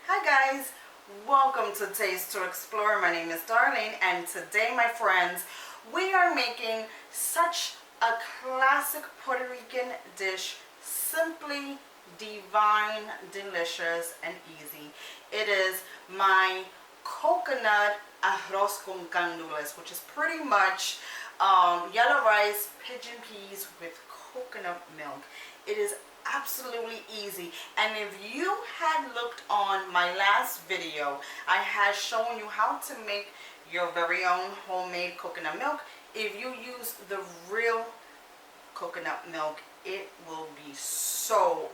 Hi guys, welcome to Taste to Explore. My name is Darlene, and today, my friends, we are making such a classic Puerto Rican dish, simply divine, delicious, and easy. It is my coconut arroz con gandules, which is pretty much yellow rice, pigeon peas with coconut milk. It is absolutely easy, and if you had looked on my last video, I had shown you how to make your very own homemade coconut milk. If you use the real coconut milk, it will be so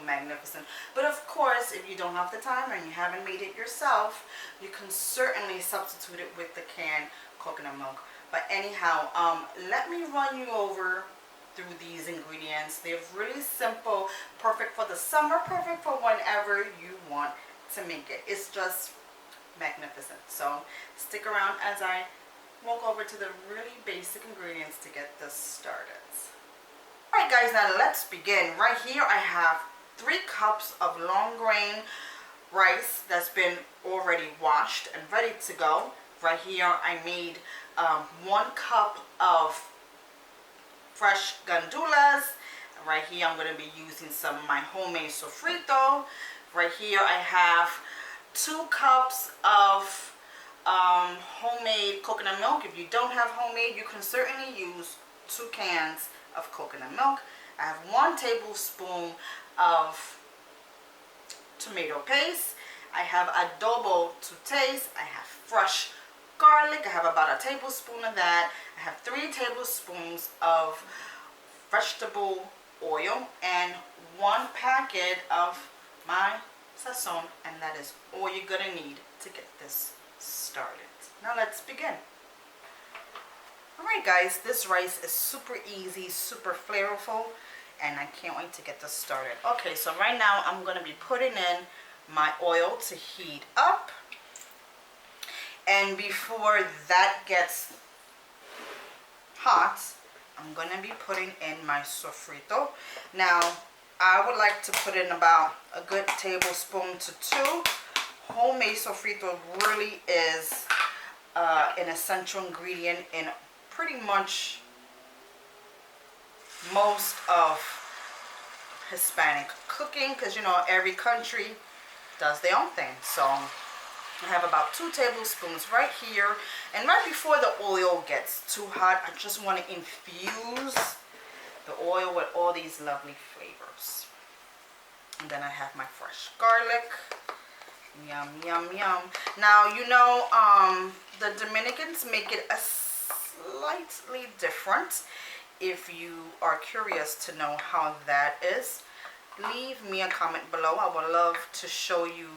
magnificent. But of course, if you don't have the time and you haven't made it yourself, you can certainly substitute it with the canned coconut milk. But anyhow, let me run you over through these ingredients. They're really simple, perfect for the summer, perfect for whenever you want to make it. It's just magnificent. So stick around as I walk over to the really basic ingredients to get this started. Alright guys, now let's begin. Right here I have 3 cups of long grain rice that's been already washed and ready to go. Right here I made 1 cup of fresh gandules. Right here I'm going to be using some of my homemade sofrito. Right here I have 2 cups of homemade coconut milk. If you don't have homemade, you can certainly use 2 cans of coconut milk. I have 1 tablespoon of tomato paste. I have adobo to taste. I have fresh garlic. I have about a tablespoon of that. I have 3 tablespoons of vegetable oil and 1 packet of my sazon, and that is all you're gonna need to get this started. Now let's begin. Alright guys, this rice is super easy, super flavorful, and I can't wait to get this started. Okay, so right now I'm gonna be putting in my oil to heat up. And before that gets hot, I'm going to be putting in my sofrito. Now, I would like to put in about a good tablespoon to 2. Homemade sofrito really is an essential ingredient in pretty much most of Hispanic cooking, because you know every country does their own thing. So I have about 2 tablespoons right here, and right before the oil gets too hot, I just want to infuse the oil with all these lovely flavors. And then I have my fresh garlic. Yum, yum, yum. Now, you know, the Dominicans make it a slightly different. If you are curious to know how that is, leave me a comment below. I would love to show you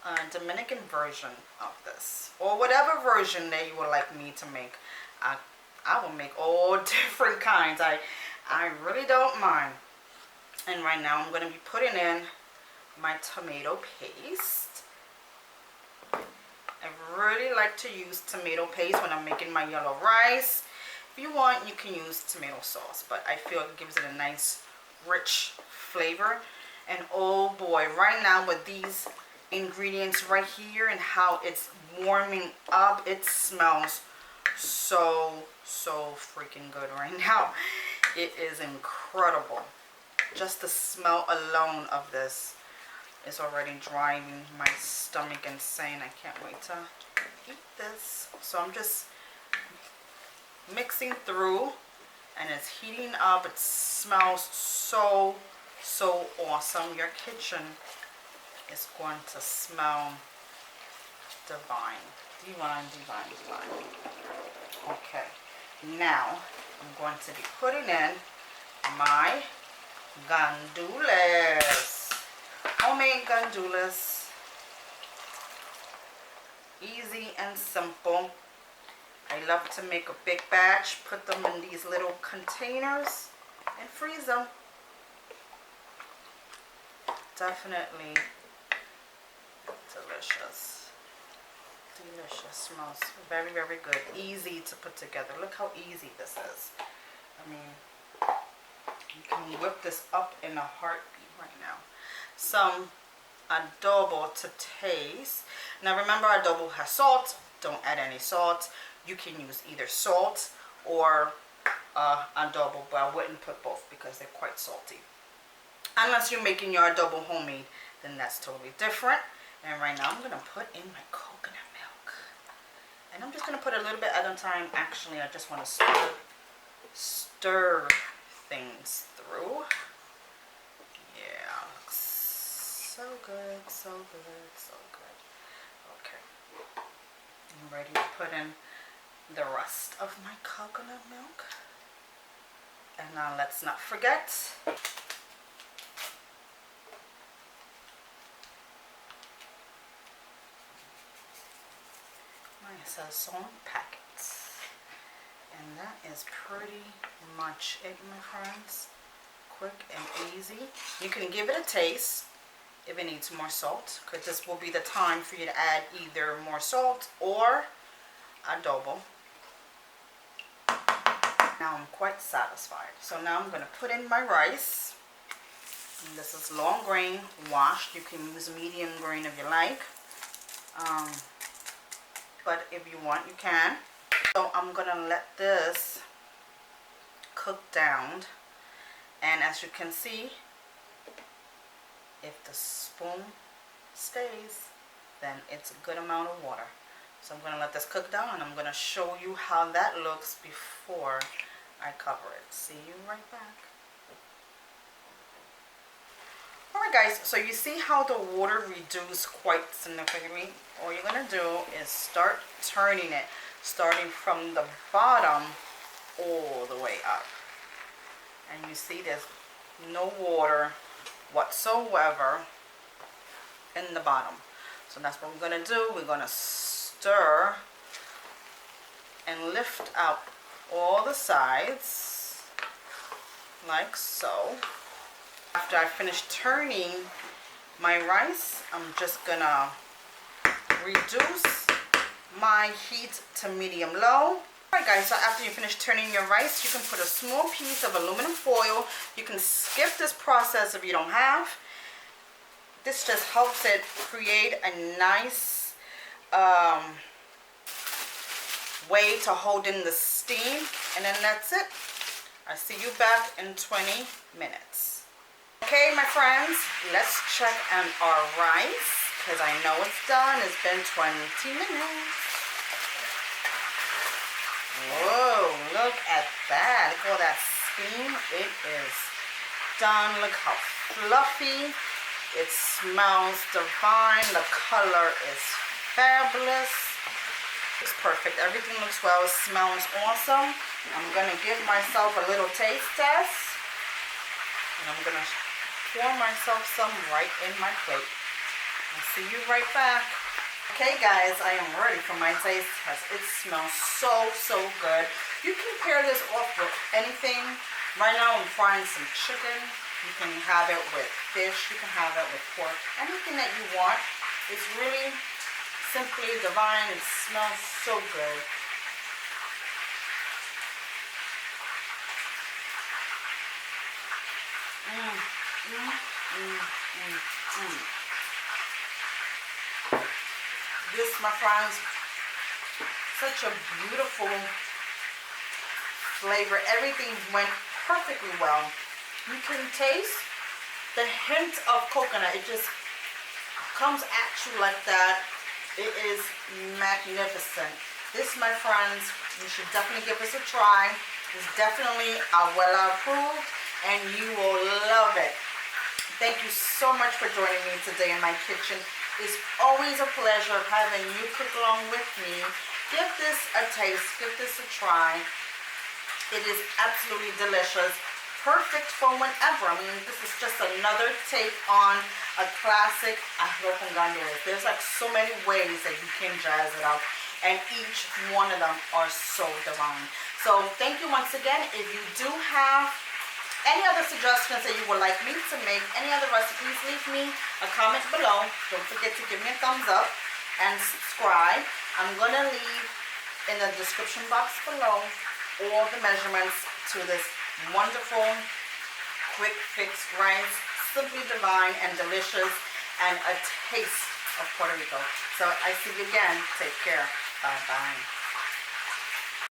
a Dominican version of this, or whatever version that you would like me to make. I will make all different kinds. I really don't mind. And right now I'm going to be putting in my tomato paste. I really like to use tomato paste when I'm making my yellow rice. If you want, you can use tomato sauce, but I feel it gives it a nice rich flavor. And oh boy, right now with these ingredients right here and how it's warming up, it smells so freaking good right now. It is incredible. Just the smell alone of this is already driving my stomach insane. I can't wait to eat this. So I'm just mixing through, and it's heating up. It smells so awesome. Your kitchen is going to smell divine. Okay, now I'm going to be putting in my gandules. Homemade gandules. Easy and simple. I love to make a big batch, put them in these little containers and freeze them. Definitely delicious. Smells very good. Easy to put together. Look how easy this is. I mean, you can whip this up in a heartbeat right now. Some adobo to taste. Now remember, adobo has salt. Don't add any salt. You can use either salt or adobo, but I wouldn't put both because they're quite salty. Unless you're making your adobo homemade, then that's totally different. And right now I'm going to put in my coconut milk. And I'm just going to put a little bit at a time. Actually, I just want to stir things through. Yeah, looks so good, so good, so good. Okay. I'm ready to put in the rest of my coconut milk. And now let's not forget my sazon packets. And that is pretty much it, my friends. Quick and easy. You can give it a taste if it needs more salt, because this will be the time for you to add either more salt or adobo. Now I'm quite satisfied. So now I'm going to put in my rice. And this is long grain, washed. You can use medium grain if you like. But if you want, you can. So I'm going to let this cook down. And as you can see, if the spoon stays, then it's a good amount of water. So I'm going to let this cook down, and I'm going to show you how that looks before I cover it. See you right back. Alright guys, so you see how the water reduced quite significantly. All you're going to do is start turning it, starting from the bottom all the way up. And you see there's no water whatsoever in the bottom. So that's what we're going to do. We're going to stir and lift up all the sides like so. After I finish turning my rice, I'm just going to reduce my heat to medium low. Alright guys, so after you finish turning your rice, you can put a small piece of aluminum foil. You can skip this process if you don't have. This just helps it create a nice way to hold in the steam. And then that's it. I'll see you back in 20 minutes. Okay, my friends, let's check on our rice, because I know it's done. It's been 20 minutes. Whoa, look at that. Look at all that steam. It is done. Look how fluffy. It smells divine. The color is fabulous. Looks perfect. Everything looks well. It smells awesome. I'm going to give myself a little taste test. And I'm going to pour myself some right in my plate. I'll see you right back. Okay guys, I am ready for my taste test. It smells so good. You can pair this off with anything. Right now I'm frying some chicken. You can have it with fish. You can have it with pork. Anything that you want. It's really simply divine. It smells so good. This, my friends, such a beautiful flavor. Everything went perfectly well. You can taste the hint of coconut. It just comes at you like that. It is magnificent. This, my friends, you should definitely give this a try. It's definitely well approved, and you will love it. Thank you so much for joining me today in my kitchen. It's always a pleasure having you cook along with me. Give this a taste. Give this a try. It is absolutely delicious. Perfect for whenever. I mean, this is just another take on a classic arroz con gandules. There's like so many ways that you can jazz it up, and each one of them are so divine. So thank you once again. If you do have any other suggestions that you would like me to make, any other recipes, leave me a comment below. Don't forget to give me a thumbs up and subscribe. I'm going to leave in the description box below all the measurements to this wonderful quick fix rice. Simply divine and delicious. and a taste of Puerto Rico. So I see you again. Take care. Bye-bye.